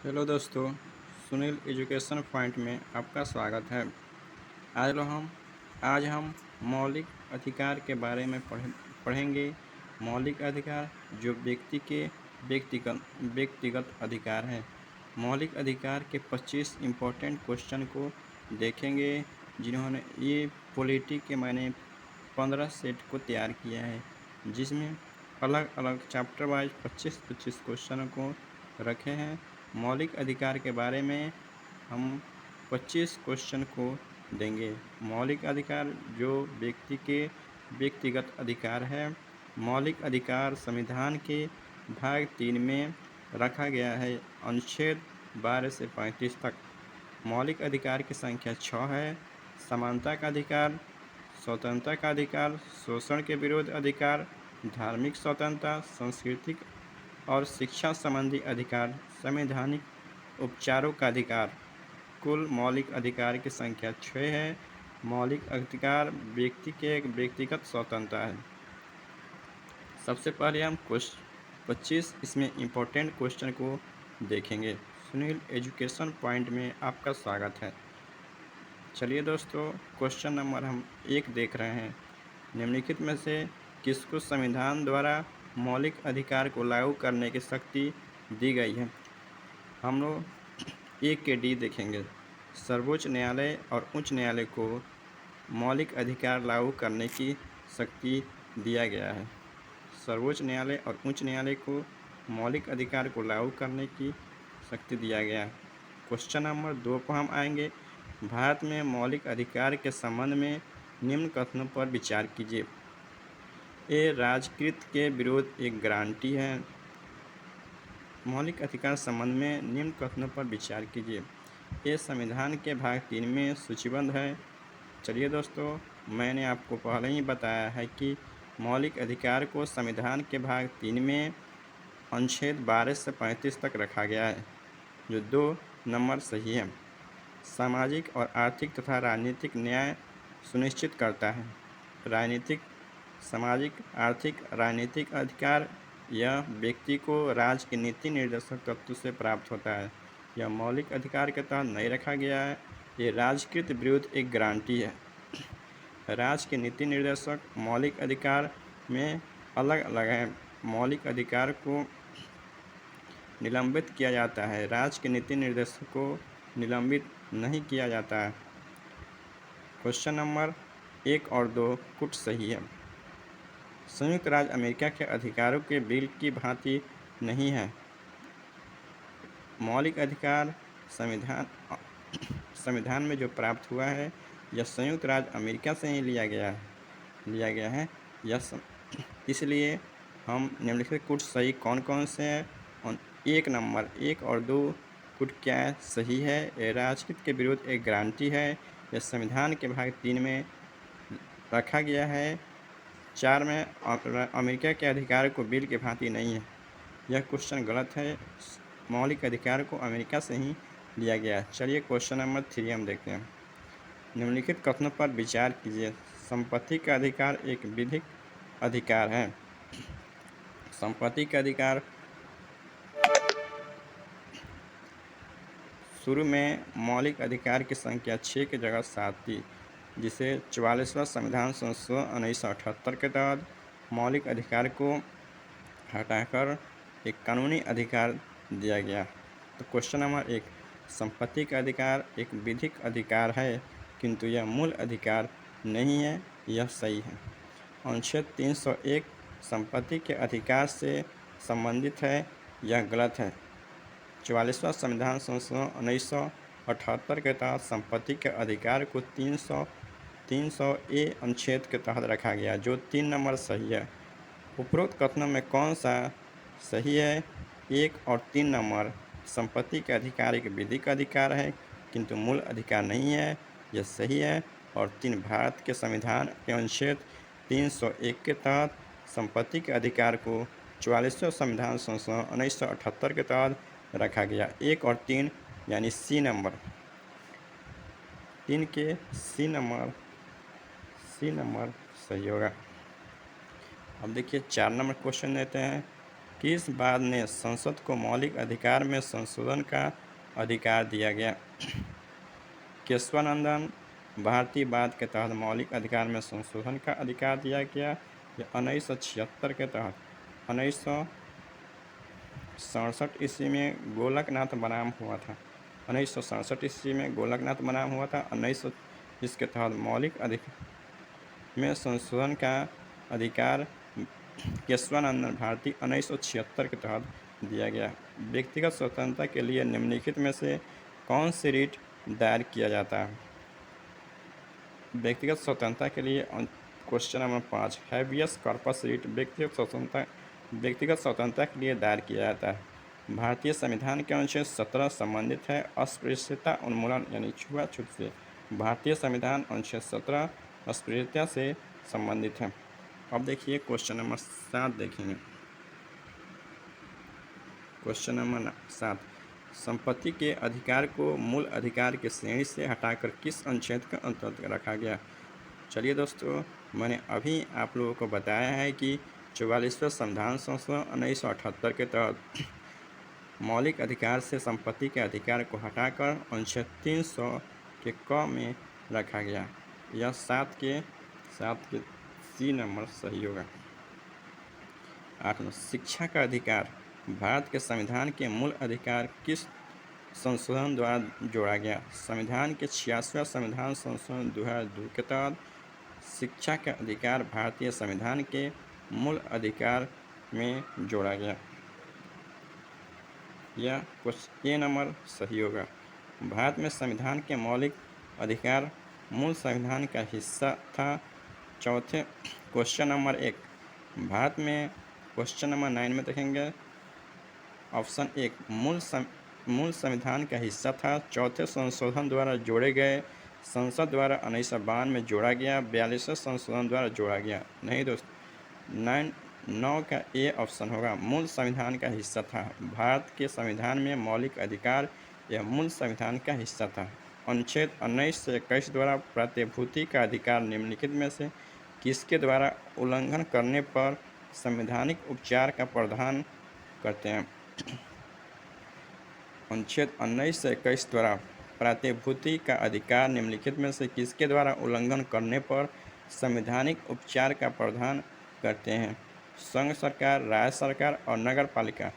Hello दोस्तों, Sunil education point में आपका स्वागत है। आज लो हम आज हम मौलिक अधिकार के बारे में पढ़ेंगे। मौलिक अधिकार जो व्यक्ति के व्यक्तिगत अधिकार हैं। मौलिक अधिकार के 25 इम्पोर्टेंट क्वेश्चन को देखेंगे, जिन्होंने ये पॉलिटी के मैंने 15 सेट को तैयार किया है, जिसमें अलग अलग चैप्टर वाइज 25-25 क्वेश्चनों को रखे हैं। मौलिक अधिकार के बारे में हम 25 क्वेश्चन को देंगे। मौलिक अधिकार जो व्यक्ति के व्यक्तिगत अधिकार है। मौलिक अधिकार संविधान के भाग 3 में रखा गया है, अनुच्छेद 12 से 35 तक। मौलिक अधिकार की संख्या 6 है। समानता का अधिकार, स्वतंत्रता का अधिकार, शोषण के विरोध अधिकार, धार्मिक स्वतंत्रता, सांस्कृतिक और शिक्षा संबंधी अधिकार, संवैधानिक उपचारों का अधिकार। कुल मौलिक अधिकार की संख्या 6 है। मौलिक अधिकार व्यक्ति के व्यक्तिगत स्वतंत्रता है। सबसे पहले हम 25 इसमें इम्पोर्टेंट क्वेश्चन को देखेंगे। सुनील एजुकेशन पॉइंट में आपका स्वागत है। चलिए दोस्तों, क्वेश्चन नंबर हम 1 देख रहे हैं। निम्नलिखित में से किसको संविधान द्वारा मौलिक अधिकार को लागू करने की शक्ति दी गई है? हम लोग 1 के डी देखेंगे। सर्वोच्च न्यायालय और उच्च न्यायालय को मौलिक अधिकार लागू करने की शक्ति दिया गया है। सर्वोच्च न्यायालय और उच्च न्यायालय को मौलिक अधिकार को लागू करने की शक्ति दिया गया है। क्वेश्चन नंबर 2 पर हम आएंगे। भारत में मौलिक अधिकार के संबंध में निम्न कथनों पर विचार कीजिए। ये राजकृत के विरोध एक गारंटी है। मौलिक अधिकार संबंध में निम्न कथनों पर विचार कीजिए। ये संविधान के भाग 3 में सूचीबद्ध है। चलिए दोस्तों, मैंने आपको पहले ही बताया है कि मौलिक अधिकार को संविधान के भाग 3 में अनुच्छेद 12 से 35 तक रखा गया है, जो 2 नंबर सही है। सामाजिक और आर्थिक तथा राजनीतिक न्याय सुनिश्चित करता है। राजनीतिक, सामाजिक, आर्थिक, राजनीतिक अधिकार यह व्यक्ति को राज्य के नीति निर्देशक तत्व से प्राप्त होता है। यह मौलिक अधिकार के तहत नहीं रखा गया है। ये राजकृत विरुद्ध एक गारंटी है। राज्य के नीति निर्देशक मौलिक अधिकार में अलग अलग हैं। मौलिक अधिकार को निलंबित किया जाता है। राज्य के नीति निर्देशक को निलंबित नहीं किया जाता है। क्वेश्चन नंबर 1 और 2 कुछ सही है। संयुक्त राज्य अमेरिका के अधिकारों के बिल की भांति नहीं है। मौलिक अधिकार संविधान में जो प्राप्त हुआ है, यह संयुक्त राज्य अमेरिका से ही लिया गया है। इसलिए हम निम्नलिखित कुछ सही कौन कौन से हैं? 1 नंबर 1 और 2 कुछ क्या है? सही है। यह राजकृत के विरुद्ध एक गारंटी है। यह संविधान के भाग 3 में रखा गया है। 4 में अमेरिका के अधिकार को बिल की भांति नहीं है। यह क्वेश्चन गलत है। मौलिक अधिकार को अमेरिका से ही लिया गया है। चलिए क्वेश्चन नंबर 3 हम देखते हैं। निम्नलिखित कथनों पर विचार कीजिए। संपत्ति का अधिकार एक विधिक अधिकार है। संपत्ति का अधिकार शुरू में मौलिक अधिकार की संख्या 6 की जगह 7 थी, जिसे 44वां संविधान संशोधन 1978 के तहत मौलिक अधिकार को हटाकर एक कानूनी अधिकार दिया गया। तो क्वेश्चन नंबर 1, संपत्ति का अधिकार एक विधिक अधिकार है, किंतु यह मूल अधिकार नहीं है। यह सही है। अनुच्छेद 301 संपत्ति के अधिकार से संबंधित है। यह गलत है। 44वां संविधान संशोधन 1978 के तहत संपत्ति के अधिकार को 300 अनुच्छेद के तहत रखा गया, जो 3 नंबर सही है। उपरोक्त कथनों में कौन सा सही है? 1 और 3 नंबर। संपत्ति के अधिकार एक विधिक अधिकार है, किंतु मूल अधिकार नहीं है। यह सही है। और 3, भारत के संविधान के अनुच्छेद 301 के तहत संपत्ति के अधिकार को 44वें संविधान संशोधन 1978 के तहत रखा गया। 1 और 3 यानी सी नंबर। 3 के सी नंबर सही होगा। अब देखिए 4 नंबर क्वेश्चन देते हैं किस बाद ने संसद को मौलिक अधिकार में संशोधन का अधिकार दिया गया? केशवानंदन भारतीय बाद के तहत मौलिक अधिकार में संशोधन का अधिकार दिया गया या 1976 के तहत 1967 ईस्वी में गोलकनाथ बनाम हुआ था? 1967 ईस्वी में गोलकनाथ बनाम हुआ था। 1920 के तहत मौलिक अधिकार में संशोधन का अधिकार केशवानंदन भारतीय 1976 के तहत दिया गया। व्यक्तिगत स्वतंत्रता के लिए निम्नलिखित में से कौन सी रिट दायर किया जाता है? व्यक्तिगत स्वतंत्रता के लिए question number 5 habeas corpus writ व्यक्तिगत स्वतंत्रता के लिए दायर किया जाता है। भारतीय संविधान के अनुच्छेद 17 संबंधित है अस्पृश्यता उन्मूलन यानी छुआछूत से। भारतीय संविधान अनुच्छेद 17 अस्पृश्यता से संबंधित है। अब देखिए क्वेश्चन नंबर 7 देखेंगे। क्वेश्चन नंबर 7 संपत्ति के अधिकार को मूल अधिकार की श्रेणी से हटाकर किस अनुच्छेद के अंतर्गत रखा गया? चलिए दोस्तों, मैंने अभी आप लोगों को बताया है कि 44वें संविधान संशोधन 1978 के तहत मौलिक अधिकार से संपत्ति के अधिकार को हटाकर अनुच्छेद 300 के क में रखा गया। यह 7 के सी नंबर सही होगा। 8 शिक्षा का अधिकार भारत के संविधान के मूल अधिकार किस संशोधन द्वारा जोड़ा गया? संविधान के 86वें संविधान संशोधन 2002 के तहत शिक्षा का अधिकार भारतीय संविधान के मूल अधिकार में जोड़ा गया। यह क्वेश्चन ए नंबर सही होगा। भारत में संविधान के मौलिक अधिकार मूल संविधान का हिस्सा था। चौथे क्वेश्चन नंबर 1 भारत में क्वेश्चन नंबर 9 में देखेंगे ऑप्शन 1 मूल संविधान का हिस्सा था। चौथे संशोधन द्वारा जोड़े गए। संसद द्वारा 1952 में जोड़ा गया। 42वें संशोधन द्वारा जोड़ा गया। नहीं दोस्त, 9 का ए ऑप्शन होगा, मूल संविधान का हिस्सा था। भारत के संविधान में मौलिक अधिकार यह मूल संविधान का हिस्सा था। अनुच्छेद 19 से 21 द्वारा प्रतिभूति का अधिकार निम्नलिखित में से किसके द्वारा उल्लंघन करने पर संवैधानिक उपचार का प्रावधान करते हैं? अनुच्छेद 19 से 21 द्वारा प्रतिभूति का अधिकार निम्नलिखित में से किसके द्वारा उल्लंघन करने पर संवैधानिक उपचार का प्रावधान करते हैं? संघ सरकार, राज्य सरकार और नगर पालिका,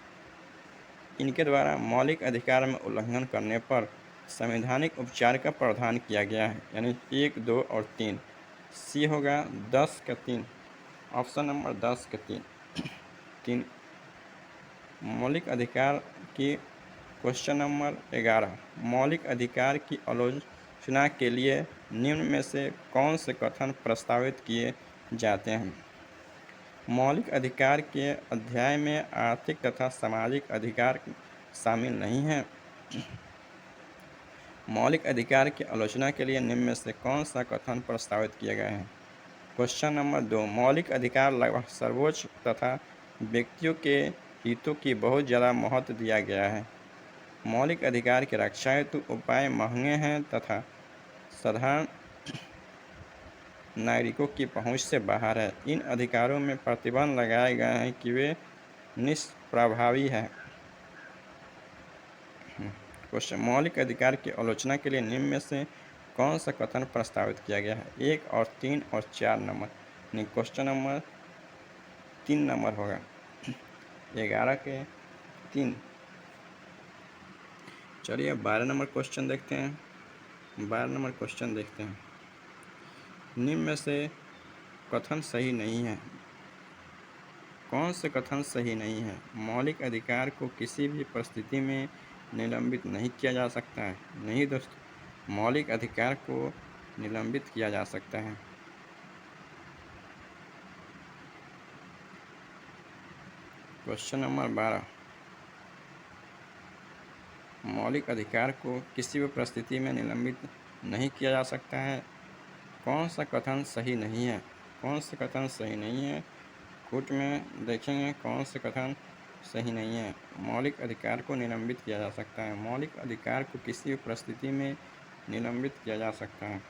इनके द्वारा मौलिक अधिकार में उल्लंघन करने पर संवैधानिक उपचार का प्रावधान किया गया है। यानी 1, 2 और 3 सी होगा 10 का 3, ऑप्शन नंबर 10 का 3। मौलिक अधिकार की क्वेश्चन नंबर 11 मौलिक अधिकार की आलोचना के लिए निम्न में से कौन से कथन प्रस्तावित किए जाते हैं? मौलिक अधिकार के अध्याय में आर्थिक तथा सामाजिक अधिकार शामिल नहीं है। मौलिक अधिकार की आलोचना के लिए निम्न में से कौन सा कथन प्रस्तावित किए गए हैं? क्वेश्चन नंबर 2 मौलिक अधिकार लगभग सर्वोच्च तथा व्यक्तियों के हितों की बहुत ज़्यादा महत्व दिया गया है। मौलिक अधिकार की रक्षा हेतु उपाय महंगे हैं तथा साधारण नागरिकों की पहुंच से बाहर है। इन अधिकारों में प्रतिबंध लगाए गए हैं कि वे निष्प्रभावी हैं। क्वेश्चन मौलिक अधिकार की आलोचना के लिए निम्न में से कौन सा कथन प्रस्तावित किया गया है? 1 और 3 और 4 नंबर, नहीं क्वेश्चन नंबर 3 नंबर होगा। 11 के 3। चलिए 12 नंबर क्वेश्चन देखते हैं। 12 नंबर क्वेश्चन देखते हैं। निम्न में से कथन सही नहीं है। कौन से कथन सही नहीं है? मौलिक अधिकार को किसी भी परिस्थिति में निलंबित नहीं किया जा सकता है। नहीं दोस्तों, मौलिक अधिकार को निलंबित किया जा सकता है। क्वेश्चन नंबर 12 मौलिक अधिकार को किसी भी परिस्थिति में निलंबित नहीं किया जा सकता है। कौन सा कथन सही नहीं है? कौन सा कथन सही नहीं है? कोर्ट में देखेंगे कौन से कथन सही नहीं है। मौलिक अधिकार को निलंबित किया जा सकता है। मौलिक अधिकार को किसी भी परिस्थिति में निलंबित किया जा सकता है।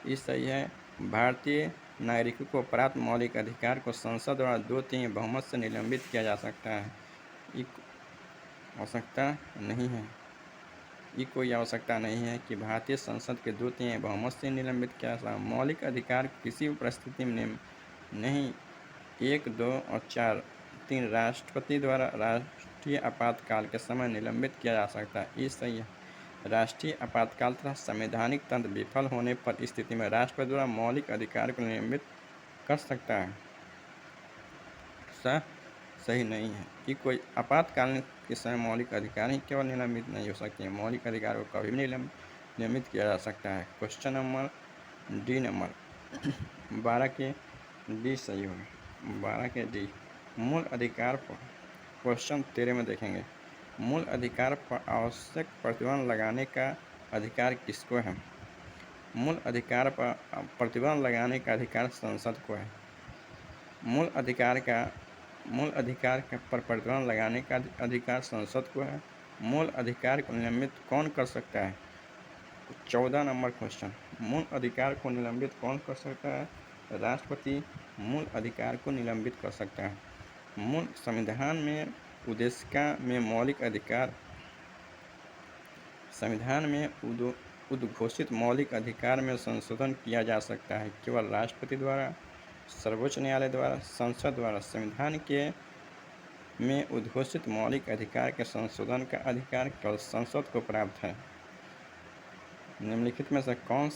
ये सही है। भारतीय नागरिकों को प्राप्त मौलिक अधिकार को संसद द्वारा 2/3 बहुमत से निलंबित किया जा सकता है। ये आवश्यकता नहीं है ये कोई आवश्यकता नहीं है कि भारतीय संसद के 2/3 बहुमत से निलंबित किया जा। मौलिक अधिकार किसी भी परिस्थिति में नहीं 1, 2 और 4 3 राष्ट्रपति द्वारा राष्ट्रीय आपातकाल के समय निलंबित किया जा सकता है। ये सही है। राष्ट्रीय आपातकाल तथा संवैधानिक तंत्र विफल होने पर स्थिति में राष्ट्रपति द्वारा मौलिक अधिकार को निलंबित कर सकता है। सही नहीं है। ये कोई आपातकालीन के समय मौलिक अधिकार ही केवल निलंबित नहीं हो सकते हैं, मौलिक अधिकार को कभी भी निलंबित किया जा सकता है। क्वेश्चन नंबर डी नंबर 12 के डी सही होगा। 12 के डी मूल अधिकार पर क्वेश्चन 13 में देखेंगे। मूल अधिकार पर आवश्यक प्रतिबंध लगाने का अधिकार किसको है? मूल अधिकार पर प्रतिबंध लगाने का अधिकार संसद को है। मूल अधिकार पर प्रतिबंध लगाने का अधिकार संसद को है। मूल अधिकार को निलंबित कौन कर सकता है? 14 नंबर क्वेश्चन। मूल अधिकार को निलंबित कौन कर सकता है? राष्ट्रपति मूल अधिकार को निलंबित कर सकता है। मूल संविधान में उद्देशिका में मौलिक अधिकार संविधान में उद्घोषित मौलिक अधिकार में संशोधन किया जा सकता है केवल राष्ट्रपति द्वारा, सर्वोच्च न्यायालय द्वारा, संसद द्वारा। संविधान के में उद्घोषित मौलिक अधिकार के संशोधन का अधिकार केवल संसद को प्राप्त है। निम्नलिखित में से कौन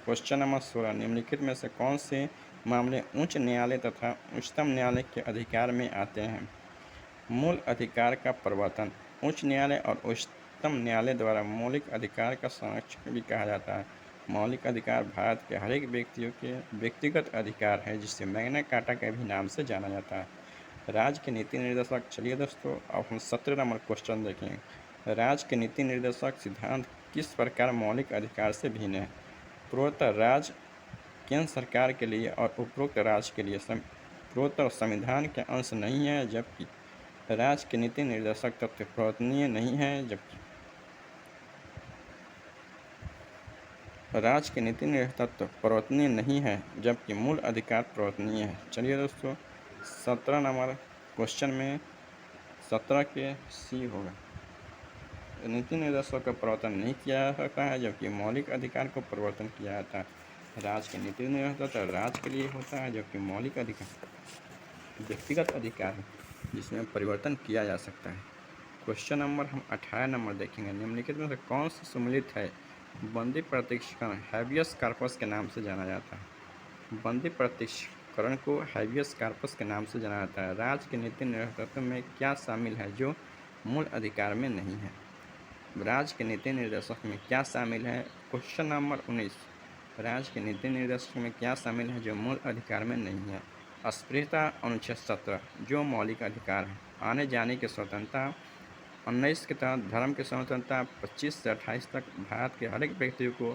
क्वेश्चन नंबर 16 निम्नलिखित में से कौन से मामले उच्च न्यायालय तथा उच्चतम न्यायालय के अधिकार में आते हैं? मूल अधिकार का प्रवर्तन उच्च न्यायालय और उच्चतम न्यायालय द्वारा मौलिक अधिकार का संरक्षण भी कहा जाता है। मौलिक अधिकार भारत के हर एक व्यक्तियों के व्यक्तिगत अधिकार है, जिसे मैग्ना कार्टा के भी नाम से जाना जाता है। राज्य के नीति निर्देशक। चलिए दोस्तों, अब हम 17 नंबर क्वेश्चन देखेंगे। राज्य के नीति निर्देशक सिद्धांत किस प्रकार मौलिक अधिकार से भिन्न है? पूर्वोत्तर राज्य केंद्र सरकार के लिए और उपरोक्त राज्य के लिए पूर्वोत्तर संविधान के अंश नहीं है, जबकि राज्य के नीति निर्देशक तत्व प्रवर्तनीय नहीं है, जबकि राज्य के नीति निर्देशक तत्व प्रवर्तनीय नहीं है, जबकि मूल अधिकार प्रवर्तनीय है। चलिए दोस्तों, 17 नंबर क्वेश्चन में 17 के सी होगा। नीति निर्देशों का प्रवर्तन नहीं किया जा सकता है, जबकि मौलिक अधिकार को परिवर्तन किया जाता है। राज्य के नीति निर्देशक राज्य के लिए होता है, जबकि मौलिक अधिकार व्यक्तिगत अधिकार है जिसमें परिवर्तन किया जा सकता है। क्वेश्चन नंबर हम 18 नंबर देखेंगे। निम्नलिखित में से कौन सा सम्मिलित है? बंदी प्रत्यक्षीकरण हैबियस कॉर्पस के नाम से जाना जाता है। बंदी प्रत्यक्षीकरण को हैबियस कॉर्पस के नाम से जाना जाता है। राज्य के नीति निर्देशक में क्या शामिल है जो मूल अधिकार में नहीं है? राज्य के नीति निर्देशक में क्या शामिल है? क्वेश्चन नंबर 19 राज्य के नीति निर्देशक में क्या शामिल है जो मूल अधिकार में नहीं है? अस्पृश्यता अनुच्छेद 17 जो मौलिक अधिकार है। आने जाने की स्वतंत्रता। 19 के तहत धर्म की स्वतंत्रता। 25 से 28 तक भारत के हर एक व्यक्ति को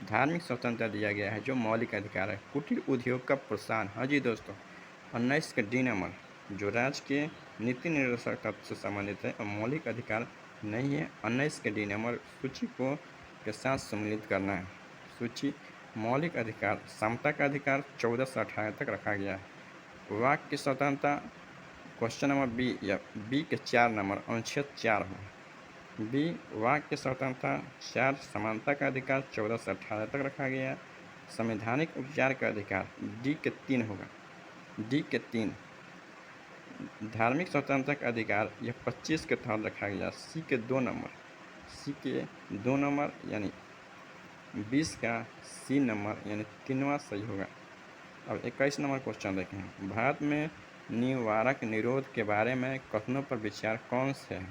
धार्मिक स्वतंत्रता दिया गया है जो मौलिक अधिकार है। कुटीर उद्योग का प्रोत्साहन। हाँ जी दोस्तों, 19 के डी नंबर जो राज्य के नीति निर्देशक तत्व से संबंधित है और मौलिक अधिकार नहीं है। 19 के डी नंबर सूची को के साथ सम्मिलित करना है। सूची मौलिक अधिकार समता का अधिकार 14 से 18 तक रखा गया है। वाक की स्वतंत्रता क्वेश्चन नंबर बी या बी के 4 नंबर अनुच्छेद 4 हो। बी वाक की स्वतंत्रता 4 समानता का अधिकार 14 से 18 तक रखा गया। संवैधानिक उपचार का अधिकार डी के 3 होगा। डी के 3 धार्मिक स्वतंत्रता का अधिकार यह 25 के तहत रखा गया। सी के 2 नंबर यानी 20 का सी नंबर यानी 3वां सही होगा। अब 21 नंबर क्वेश्चन देखें। भारत में निवारक निरोध के बारे में कथनों पर विचार कौन से है?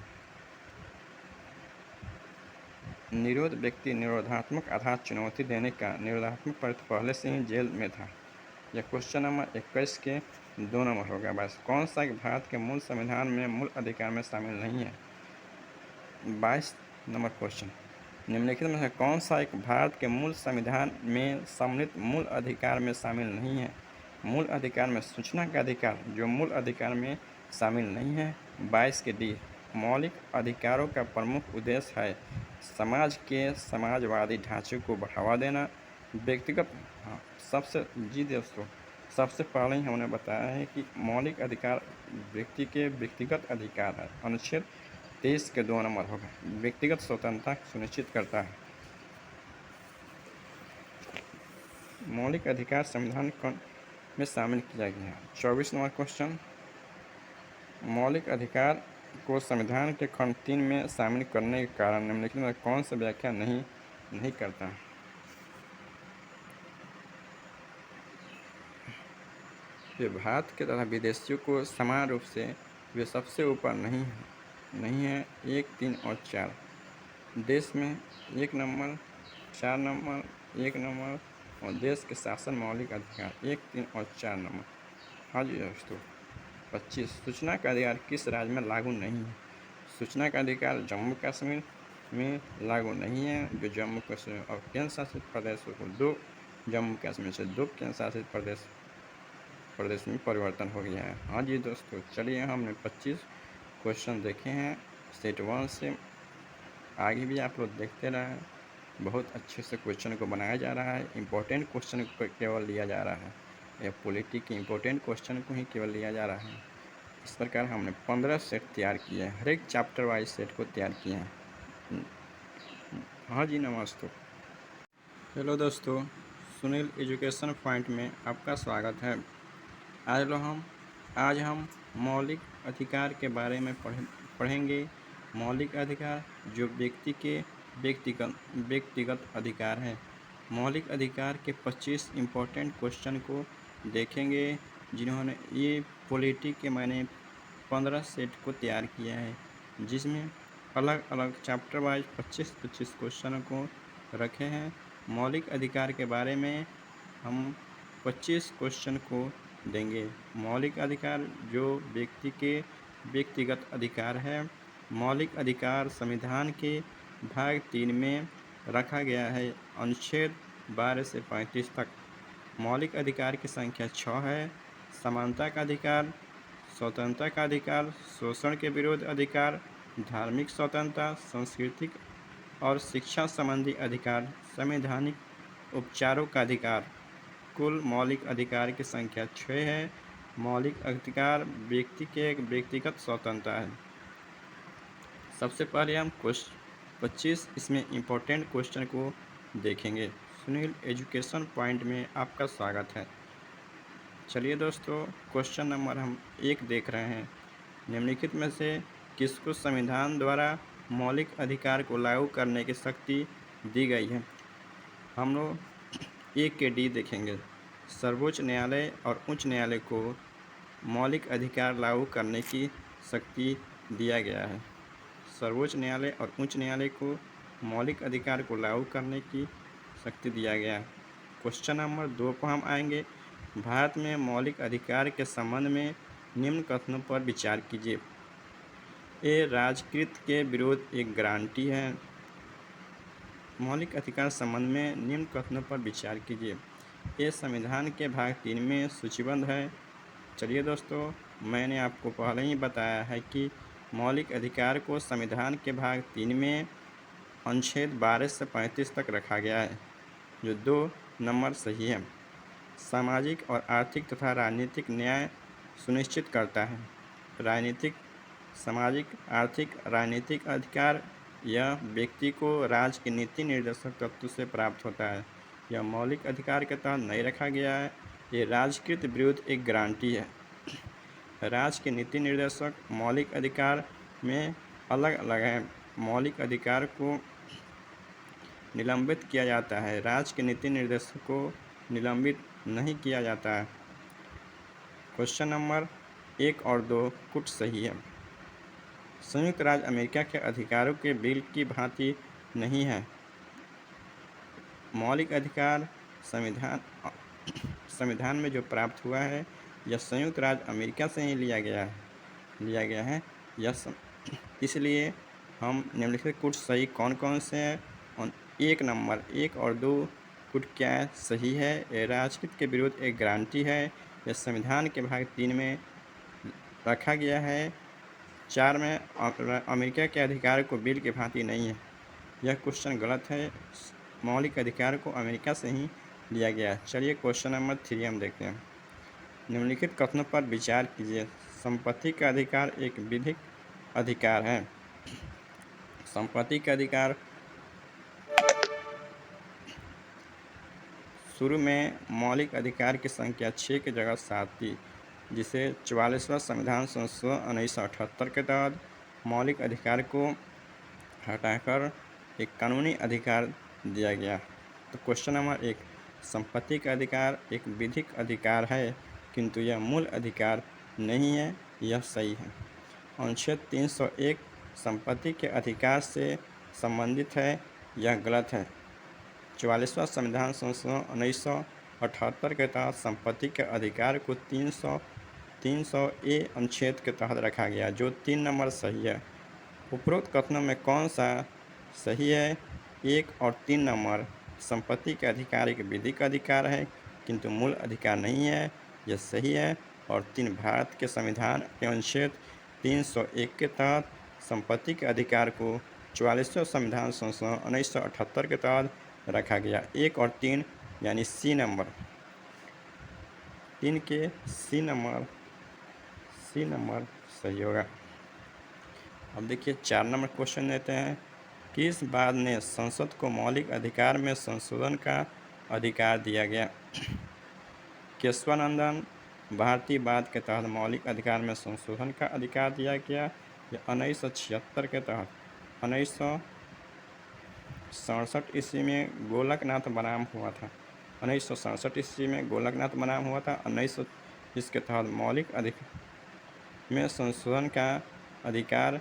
निरोध व्यक्ति निरोधात्मक आधार चुनौती देने का निरोधात्मक पर पहले से ही जेल में था। यह क्वेश्चन नंबर 21 के 2 नंबर होगा। बस कौन सा भारत के मूल संविधान में मूल अधिकार में शामिल नहीं है? 22 नंबर क्वेश्चन निम्नलिखित में से कौन सा एक भारत के मूल संविधान में सम्मिलित मूल अधिकार में शामिल नहीं है? मूल अधिकार में सूचना का अधिकार जो मूल अधिकार में शामिल नहीं है। 22 के डी मौलिक अधिकारों का प्रमुख उद्देश्य है समाज के समाजवादी ढांचे को बढ़ावा देना, व्यक्तिगत हाँ, सबसे जी दोस्तों, सबसे पहले ही हमने बताया है कि मौलिक अधिकार व्यक्ति के व्यक्तिगत अधिकार है। अनुच्छेद 23 के 2 नंबर होगा। व्यक्तिगत स्वतंत्रता सुनिश्चित करता है। मौलिक अधिकार संविधान में शामिल किया गया है। 24 नंबर क्वेश्चन, मौलिक अधिकार को संविधान के खंड 3 में शामिल करने के कारण निम्नलिखित में कौन सा व्याख्या नहीं करता? वे भारत के तथा विदेशियों को समान रूप से वे सबसे ऊपर नहीं है 1, 3 और 4। देश में 1 नंबर, 4 नंबर, 1 नंबर और देश के शासन मौलिक अधिकार 1, 3 और 4 नंबर। हाँ जी दोस्तों। 25, सूचना का अधिकार किस राज्य में लागू नहीं है? सूचना का अधिकार जम्मू कश्मीर में लागू नहीं है, जो जम्मू कश्मीर और केंद्र शासित प्रदेशों को 2 जम्मू कश्मीर से 2 केंद्र शासित प्रदेश में परिवर्तन हो गया है। हाँ जी दोस्तों, चलिए हमने 25 क्वेश्चन देखे हैं सेट 1 से। आगे भी आप लोग देखते रहें, बहुत अच्छे से क्वेश्चन को बनाया जा रहा है। इम्पोर्टेंट क्वेश्चन को केवल लिया जा रहा है, या पॉलिटी के इम्पोर्टेंट क्वेश्चन को ही केवल लिया जा रहा है। इस प्रकार हमने 15 सेट तैयार किए हैं, हर एक चैप्टर वाइज सेट को तैयार किए हैं। हाँ जी नमस्ते। हेलो दोस्तों, सुनील एजुकेशन पॉइंट में आपका स्वागत है। आज हम मौलिक अधिकार के बारे में पढ़ेंगे। मौलिक अधिकार जो व्यक्ति के व्यक्तिगत अधिकार है। मौलिक अधिकार के 25 इम्पोर्टेंट क्वेश्चन को देखेंगे, जिन्होंने ये पॉलिटी के मैंने 15 सेट को तैयार किया है, जिसमें अलग अलग चैप्टर वाइज 25-25 क्वेश्चन को रखे हैं। मौलिक अधिकार के बारे में हम 25 क्वेश्चन को देंगे। मौलिक अधिकार जो व्यक्ति के व्यक्तिगत अधिकार है। मौलिक अधिकार संविधान के भाग 3 में रखा गया है, अनुच्छेद 12 से 35 तक। मौलिक अधिकार की संख्या 6 है। समानता का अधिकार, स्वतंत्रता का अधिकार, शोषण के विरुद्ध अधिकार, धार्मिक स्वतंत्रता, सांस्कृतिक और शिक्षा संबंधी अधिकार, संवैधानिक उपचारों का अधिकार। कुल मौलिक अधिकार की संख्या 6 है। मौलिक अधिकार व्यक्ति के व्यक्तिगत स्वतंत्रता है। सबसे पहले हम 25 इसमें इम्पोर्टेंट क्वेश्चन को देखेंगे। सुनील एजुकेशन पॉइंट में आपका स्वागत है। चलिए दोस्तों, क्वेश्चन नंबर हम 1 देख रहे हैं। निम्नलिखित में से किसको संविधान द्वारा मौलिक अधिकार को लागू करने की शक्ति दी गई है? हम लोग 1 के डी देखेंगे। सर्वोच्च न्यायालय और उच्च न्यायालय को मौलिक अधिकार लागू करने की शक्ति दिया गया है। सर्वोच्च न्यायालय और उच्च न्यायालय को मौलिक अधिकार को लागू करने की शक्ति दिया गया है। क्वेश्चन नंबर 2 पर हम आएंगे। भारत में मौलिक अधिकार के संबंध में निम्न कथनों पर विचार कीजिए। ये राजकृत के विरुद्ध एक गारंटी है। मौलिक अधिकार संबंध में निम्न कथनों पर विचार कीजिए। ये संविधान के भाग 3 में सूचीबद्ध है। चलिए दोस्तों, मैंने आपको पहले ही बताया है कि मौलिक अधिकार को संविधान के भाग 3 में अनुच्छेद 12 से 35 तक रखा गया है, जो 2 नंबर सही है। सामाजिक और आर्थिक तथा राजनीतिक न्याय सुनिश्चित करता है। राजनीतिक, सामाजिक, आर्थिक, राजनीतिक अधिकार यह व्यक्ति को राज्य के नीति निर्देशक तत्व से प्राप्त होता है। यह मौलिक अधिकार के तहत नहीं रखा गया है। ये राजकृत विरुद्ध एक गारंटी है। राज्य के नीति निर्देशक मौलिक अधिकार में अलग अलग हैं। मौलिक अधिकार को निलंबित किया जाता है। राज्य के नीति निर्देशक को निलंबित नहीं किया जाता है। क्वेश्चन नंबर 1 और 2 कुछ सही है। संयुक्त राज्य अमेरिका के अधिकारों के बिल की भांति नहीं है। मौलिक अधिकार संविधान में जो प्राप्त हुआ है, यह संयुक्त राज्य अमेरिका से ही लिया गया है। इसलिए हम निम्नलिखित कुछ सही कौन कौन से हैं? 1 नंबर 1 और 2 कुछ क्या है? सही है। यह राजकृत के विरुद्ध एक गारंटी है। यह संविधान के भाग 3 में रखा गया है। 4 में अमेरिका के अधिकार को बिल की भांति नहीं है। यह क्वेश्चन गलत है। मौलिक अधिकार को अमेरिका से ही लिया गया। चलिए क्वेश्चन नंबर 3 हम देखते हैं। निम्नलिखित कथनों पर विचार कीजिए। संपत्ति का अधिकार एक विधिक अधिकार है। संपत्ति का अधिकार शुरू में मौलिक अधिकार की संख्या 6 की जगह 7 थी, जिसे 44वां संविधान संशोधन 1978 के तहत मौलिक अधिकार को हटाकर एक कानूनी अधिकार दिया गया। तो क्वेश्चन नंबर 1, संपत्ति का अधिकार एक विधिक अधिकार है, किंतु यह मूल अधिकार नहीं है, यह सही है। अनुच्छेद 301 संपत्ति के अधिकार से संबंधित है, यह गलत है। 44वां संविधान संशोधन 1978 के तहत संपत्ति के अधिकार को 300A अनुच्छेद के तहत रखा गया, जो 3 नंबर सही है। उपरोक्त कथनों में कौन सा सही है? 1 और 3 नंबर। संपत्ति के अधिकार एक विधिक अधिकार है, किंतु मूल अधिकार नहीं है, यह सही है। और 3, भारत के संविधान के अनुच्छेद 301 के तहत संपत्ति के अधिकार को 44वें संविधान संशोधन 1978 के तहत रखा गया। 1 और 3 यानी सी नंबर, 3 के सी नंबर सही होगा। अब देखिए 4 नंबर क्वेश्चन लेते हैं। किस बाद ने संसद को मौलिक अधिकार में संशोधन का अधिकार दिया गया? केशवानंदन भारतीय बाद के तहत मौलिक अधिकार में संशोधन का अधिकार दिया गया। यह 1976 के तहत 1967 ईस्वी में गोलकनाथ बनाम हुआ था। 1967 ईस्वी में गोलकनाथ बनाम हुआ था। 1920 के तहत मौलिक अधिकार में संशोधन का अधिकार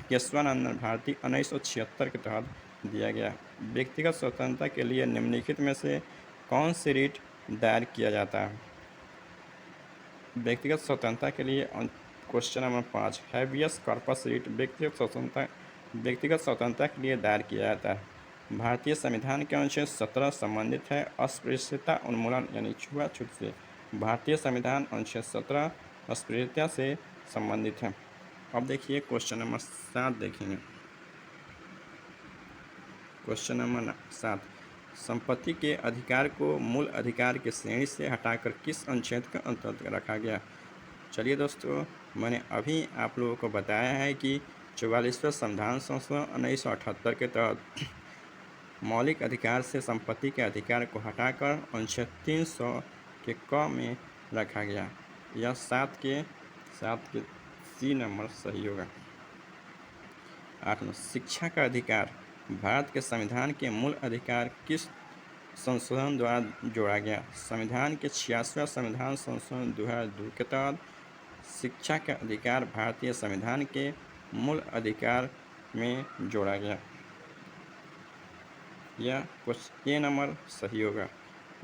केशवानंदन भारती 1976 के तहत दिया गया। व्यक्तिगत स्वतंत्रता के लिए निम्नलिखित में से कौन सी रिट दायर किया जाता है? व्यक्तिगत स्वतंत्रता के लिए question number 5, habeas corpus writ व्यक्तिगत स्वतंत्रता के लिए दायर किया जाता है। भारतीय संविधान के अनुच्छेद 17 संबंधित है अस्पृश्यता उन्मूलन यानी छुआछूत से। भारतीय संविधान अनुच्छेद 17 अस्पृश्यता से संबंधित है। अब देखिए क्वेश्चन नंबर 7 देखेंगे। क्वेश्चन नंबर 7, संपत्ति के अधिकार को मूल अधिकार की श्रेणी से हटाकर किस अनुच्छेद के अंतर्गत रखा गया? चलिए दोस्तों, मैंने अभी आप लोगों को बताया है कि 44वें संविधान संशोधन 1978 के तहत मौलिक अधिकार से संपत्ति के अधिकार को हटाकर अनुच्छेद 300 के क में रखा गया। यह 7 के सी नंबर सही होगा। 8, शिक्षा का अधिकार भारत के संविधान के मूल अधिकार किस संशोधन द्वारा जोड़ा गया? संविधान के 86वां संविधान संशोधन 2002 के तहत शिक्षा का अधिकार भारतीय संविधान के मूल अधिकार में जोड़ा गया। यह क्वेश्चन ए नंबर सही होगा।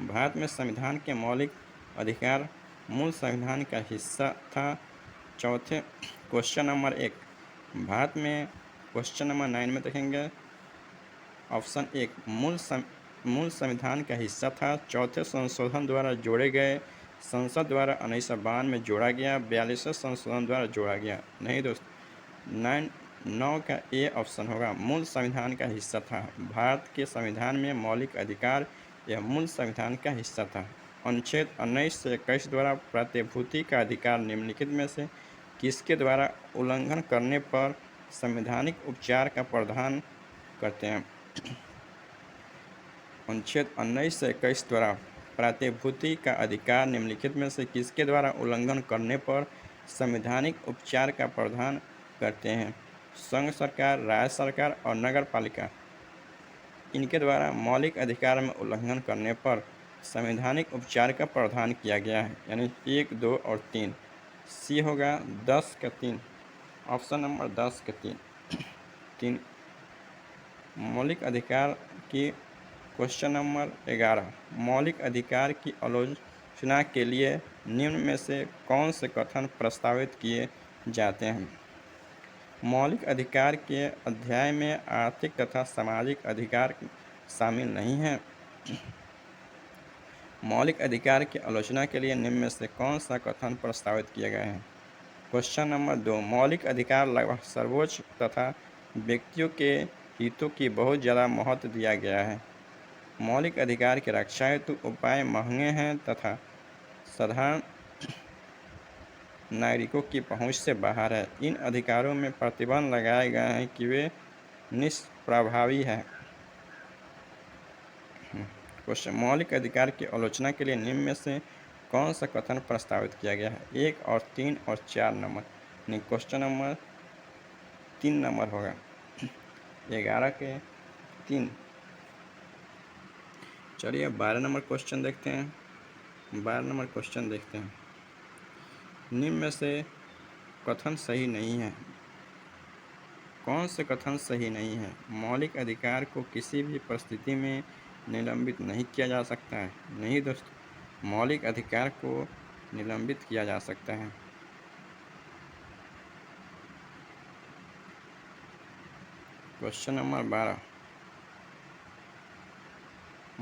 भारत में संविधान के मौलिक अधिकार मूल संविधान का हिस्सा था। चौथे क्वेश्चन नंबर 1, भारत में क्वेश्चन नंबर 9 में देखेंगे ऑप्शन 1 मूल संविधान का हिस्सा था। चौथे संशोधन द्वारा जोड़े गए, संसद द्वारा 1952 में जोड़ा गया, 42वें संशोधन द्वारा जोड़ा गया। नहीं दोस्त, 9 का ए ऑप्शन होगा, मूल संविधान का हिस्सा था। भारत के संविधान में मौलिक अधिकार यह मूल संविधान का हिस्सा था। अनुच्छेद 19 से 21 द्वारा प्रतिभूति का अधिकार निम्नलिखित में से किसके द्वारा उल्लंघन करने पर संवैधानिक उपचार का प्रावधान करते हैं? अनुच्छेद 19 से 21 द्वारा प्रतिभूति का अधिकार निम्नलिखित में से किसके द्वारा उल्लंघन करने पर संवैधानिक उपचार का प्रावधान करते हैं? संघ सरकार, राज्य सरकार और नगर पालिका, इनके द्वारा मौलिक अधिकार में उल्लंघन करने पर संवैधानिक उपचार का प्रावधान किया गया है। यानी 1, 2 और 3 सी होगा। 10 का 3 ऑप्शन नंबर 10 के 3 मौलिक अधिकार की। क्वेश्चन नंबर 11, मौलिक अधिकार की आलोचना के लिए निम्न में से कौन से कथन प्रस्तावित किए जाते हैं? मौलिक अधिकार के अध्याय में आर्थिक तथा सामाजिक अधिकार शामिल नहीं है। मौलिक अधिकार की आलोचना के लिए निम्न में से कौन सा कथन प्रस्तावित किए गए हैं? क्वेश्चन नंबर 2, मौलिक अधिकार लगभग सर्वोच्च तथा व्यक्तियों के हितों की बहुत ज़्यादा महत्व दिया गया है। मौलिक अधिकार की रक्षा हेतु उपाय महंगे हैं तथा साधारण नागरिकों की पहुंच से बाहर है। इन अधिकारों में प्रतिबंध लगाए गए हैं कि वे निष्प्रभावी है। क्वेश्चन, मौलिक अधिकार की आलोचना के लिए निम्न में से कौन सा कथन प्रस्तावित किया गया है? 1 और 3 और 4 नंबर। नहीं, क्वेश्चन नंबर 3 नंबर होगा। 11 के 3। चलिए 12 नंबर क्वेश्चन देखते हैं। 12 नंबर क्वेश्चन देखते हैं। निम्न में से कथन सही नहीं है। कौन से कथन सही नहीं है? मौलिक अधिकार को किसी भी परिस्थिति में निलंबित नहीं किया जा सकता है। नहीं दोस्तों, मौलिक अधिकार को निलंबित किया जा सकता है। क्वेश्चन नंबर 12,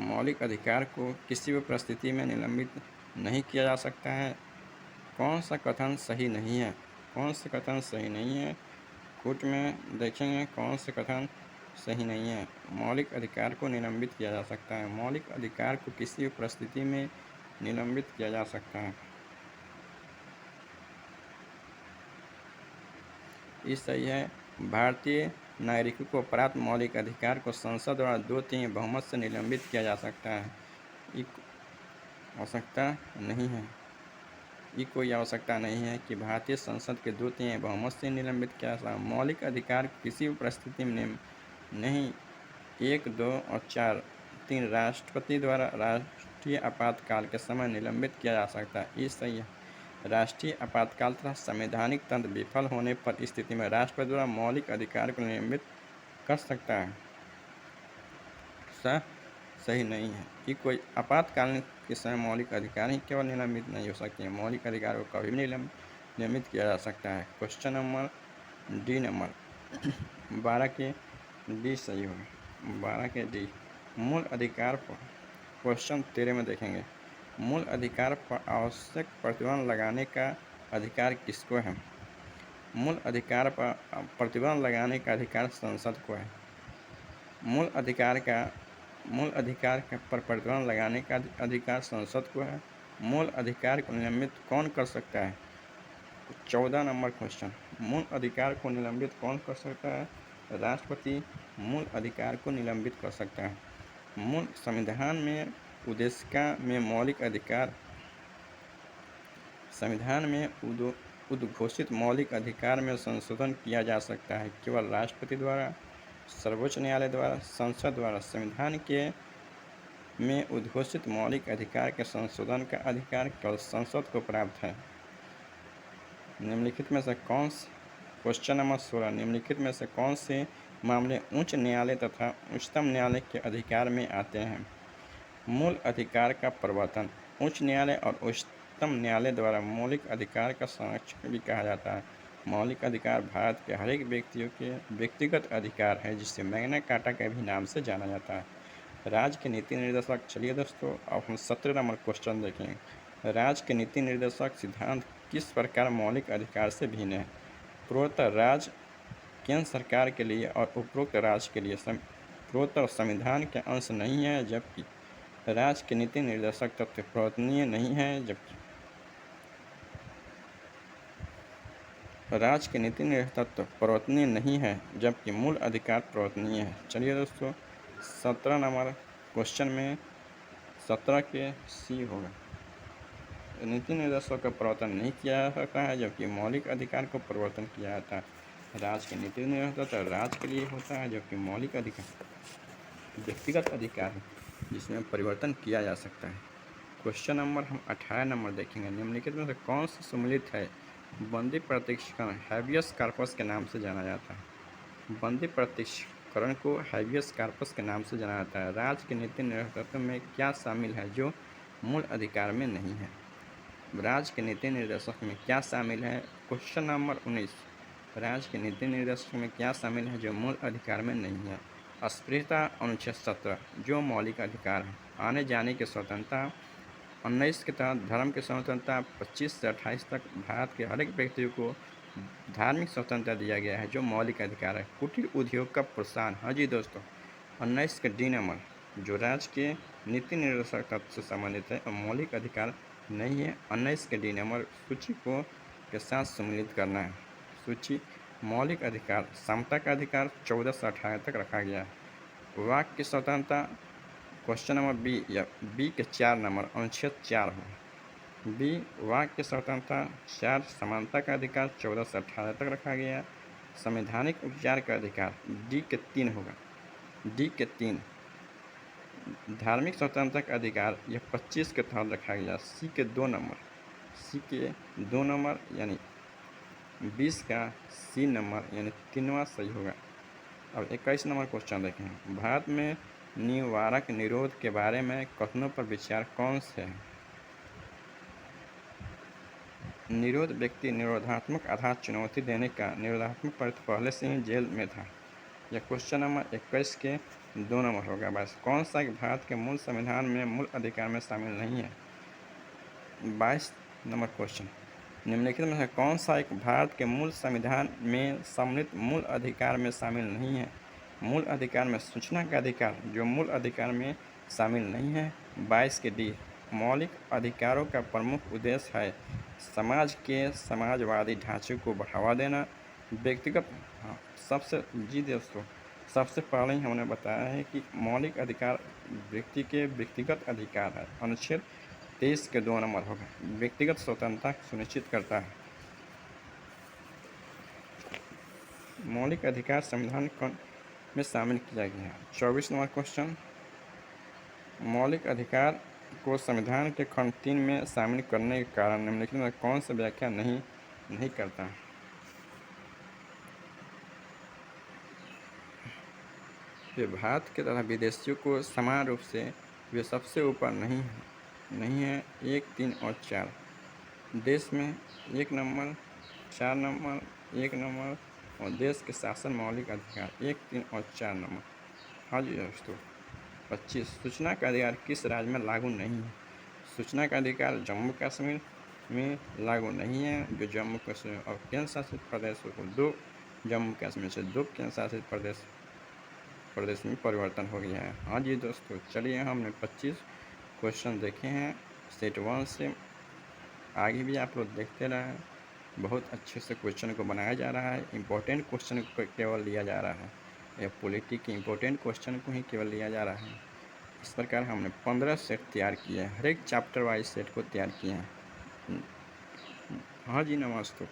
मौलिक अधिकार को किसी भी परिस्थिति में निलंबित नहीं किया जा सकता है। कौन सा कथन सही नहीं है? कौन से कथन सही नहीं है? कोट में देखेंगे कौन से कथन सही नहीं है। मौलिक अधिकार को निलंबित किया जा सकता है। मौलिक अधिकार को किसी भी परिस्थिति में निलंबित किया जा सकता है। ये सही है। भारतीय नागरिकों को प्राप्त मौलिक अधिकार को संसद द्वारा 2/3 बहुमत से निलंबित किया जा सकता है। ये आवश्यकता नहीं है। ये कोई आवश्यकता नहीं है कि भारतीय संसद के 2/3 बहुमत से निलंबित किया जा सकता है। मौलिक अधिकार किसी भी परिस्थिति में नहीं 1, 2 और 4 3 राष्ट्रपति द्वारा राष्ट्रीय आपातकाल के समय निलंबित किया जा सकता है। ये सही है। राष्ट्रीय आपातकाल तथा संवैधानिक तंत्र विफल होने पर स्थिति में राष्ट्रपति द्वारा मौलिक अधिकार को निलंबित कर सकता है। सही नहीं है। ये कोई आपातकालीन के समय मौलिक अधिकार ही केवल निलंबित नहीं हो सकते हैं। मौलिक अधिकार को कभी भी निलंबित किया जा सकता है। क्वेश्चन नंबर डी नंबर 12 के डी सही होगा। 12 के डी। मूल अधिकार पर क्वेश्चन 13 में देखेंगे। मूल अधिकार पर आवश्यक प्रतिबंध लगाने का अधिकार किसको है? मूल अधिकार पर प्रतिबंध लगाने का अधिकार संसद को है। मूल अधिकार पर प्रतिबंध लगाने का अधिकार संसद को है। मूल अधिकार को निलंबित कौन कर सकता है? 14 नंबर क्वेश्चन। मूल अधिकार को निलंबित कौन कर सकता है? राष्ट्रपति मूल अधिकार को निलंबित कर सकता है। मूल संविधान में उद्देशिका में मौलिक अधिकार संविधान में उद्घोषित मौलिक अधिकार में संशोधन किया जा सकता है केवल राष्ट्रपति द्वारा, सर्वोच्च न्यायालय द्वारा, संसद द्वारा। संविधान के में उद्घोषित मौलिक अधिकार के संशोधन का अधिकार केवल संसद को प्राप्त है। निम्नलिखित में से कौन से क्वेश्चन नंबर 16 निम्नलिखित में से कौन से मामले उच्च न्यायालय तथा उच्चतम न्यायालय के अधिकार में आते हैं? मूल अधिकार का प्रवर्तन। उच्च न्यायालय और उच्चतम न्यायालय द्वारा मौलिक अधिकार का संरक्षण भी कहा जाता है। मौलिक अधिकार भारत के हर एक व्यक्तियों के व्यक्तिगत अधिकार है जिसे मैग्ना कार्टा के भी नाम से जाना जाता है। राज्य के नीति निर्देशक। चलिए दोस्तों, अब हम 17 नंबर क्वेश्चन देखेंगे। राज्य के नीति निर्देशक सिद्धांत किस प्रकार मौलिक अधिकार से भिन्न है? पूर्वोत्तर राज्य केंद्र सरकार के लिए और उपरोक्त राज्य के लिए पूर्वोत्तर संविधान के अंश नहीं है, जबकि राज्य के नीति निर्देशक तत्व प्रवर्तनीय नहीं है, जबकि राज्य के नीति निर्देशक तत्व प्रवर्तनीय नहीं है, जबकि मूल अधिकार प्रवर्तनीय है। चलिए दोस्तों, 17 नंबर क्वेश्चन में 17 के सी होगा। नीति निर्देशों का प्रवर्तन नहीं किया जा सकता है, जबकि मौलिक अधिकार को प्रवर्तन किया जाता है। राज्य के नीति निर्देशक राज्य के लिए होता है, जबकि मौलिक अधिकार व्यक्तिगत अधिकार है जिसमें परिवर्तन किया जा सकता है। क्वेश्चन नंबर हम 18 नंबर देखेंगे। निम्नलिखित में से कौन सा सम्मिलित है? बंदी प्रत्यक्षीकरण हैबियस कॉर्पस के नाम से जाना जाता है। बंदी प्रत्यक्षीकरण को हैबियस कॉर्पस के नाम से जाना जाता है। राज्य के नीति निर्देशक में क्या शामिल है जो मूल अधिकार में नहीं है? राज्य के नीति निर्देशक में क्या शामिल है? Question number 19। राज्य के नीति निर्देशक में क्या शामिल है जो मूल अधिकार में नहीं है? अस्पृश्यता अनुच्छेद 17 जो मौलिक अधिकार है। आने जाने की स्वतंत्रता। 19 के तहत धर्म की स्वतंत्रता। 25 से 28 तक भारत के हर एक व्यक्ति को धार्मिक स्वतंत्रता दिया गया है जो मौलिक अधिकार है। कुटीर उद्योग का प्रोत्साहन। हाँ जी दोस्तों, 19 के डी नंबर जो राज्य के नीति निर्देशक तत्व से संबंधित है और मौलिक अधिकार नहीं है। 19 के डी नंबर सूची को के साथ सम्मिलित करना है। सूची मौलिक अधिकार समता का अधिकार 14 से 18 तक रखा गया है। वाक की स्वतंत्रता क्वेश्चन नंबर बी या बी के 4 नंबर अनुच्छेद 4 हो। बी वाक की स्वतंत्रता 4 समानता का अधिकार 14 से 18 तक रखा गया है। संवैधानिक उपचार का अधिकार डी के 3 होगा। डी के 3 धार्मिक स्वतंत्रता का अधिकार यह 25 के तहत रखा गया। सी के 2 नंबर सी के 2 नंबर यानी 20 का सी नंबर यानी 3वां सही होगा। अब 21 नंबर क्वेश्चन देखें। भारत में निवारक निरोध के बारे में कथनों पर विचार कौन से है? निरोध व्यक्ति निरोधात्मक आधार चुनौती देने का निरोधात्मक पक्ष पहले से ही जेल में था। यह क्वेश्चन नंबर 21 के 2 नंबर होगा। बस कौन सा भारत के मूल संविधान में मूल अधिकार में शामिल नहीं है? 22 नंबर क्वेश्चन निम्नलिखित में से कौन सा एक भारत के मूल संविधान में सम्मिलित मूल अधिकार में शामिल नहीं है? मूल अधिकार में सूचना का अधिकार जो मूल अधिकार में शामिल नहीं है। 22 के डी मौलिक अधिकारों का प्रमुख उद्देश्य है समाज के समाजवादी ढांचे को बढ़ावा देना। व्यक्तिगत सबसे पहले ही हमने बताया है कि मौलिक अधिकार व्यक्ति के व्यक्तिगत अधिकार है। अनुच्छेद 23 के 2 नंबर होगा। व्यक्तिगत स्वतंत्रता सुनिश्चित करता है। मौलिक अधिकार संविधान में शामिल किया गया है। 24 नंबर क्वेश्चन मौलिक अधिकार को संविधान के खंड 3 में शामिल करने के कारण निम्नलिखित में कौन सा व्याख्या नहीं करता? वे भारत के तथा विदेशियों को समान रूप से वे सबसे ऊपर नहीं है 1, 3 और 4। देश में 1 नंबर 4 नंबर 1 नंबर और देश के शासन मौलिक अधिकार 1, 3 और 4 नंबर। हाँ जी दोस्तों। 25 सूचना का अधिकार किस राज्य में लागू नहीं है? सूचना का अधिकार जम्मू कश्मीर में लागू नहीं है। जो जम्मू कश्मीर और केंद्र शासित प्रदेशों को 2 जम्मू कश्मीर से 2 केंद्र शासित प्रदेश में परिवर्तन हो गया है। हाँ जी दोस्तों, चलिए हमने 25 क्वेश्चन देखे हैं सेट 1 से। आगे भी आप लोग देखते रहें। बहुत अच्छे से क्वेश्चन को बनाया जा रहा है। इम्पोर्टेंट क्वेश्चन को केवल लिया जा रहा है या पॉलिटी के इम्पोर्टेंट क्वेश्चन को ही केवल लिया जा रहा है। इस प्रकार हमने 15 सेट तैयार किए हैं। हर एक चैप्टर वाइज सेट को तैयार किए हैं। हाँ जी, नमस्ते।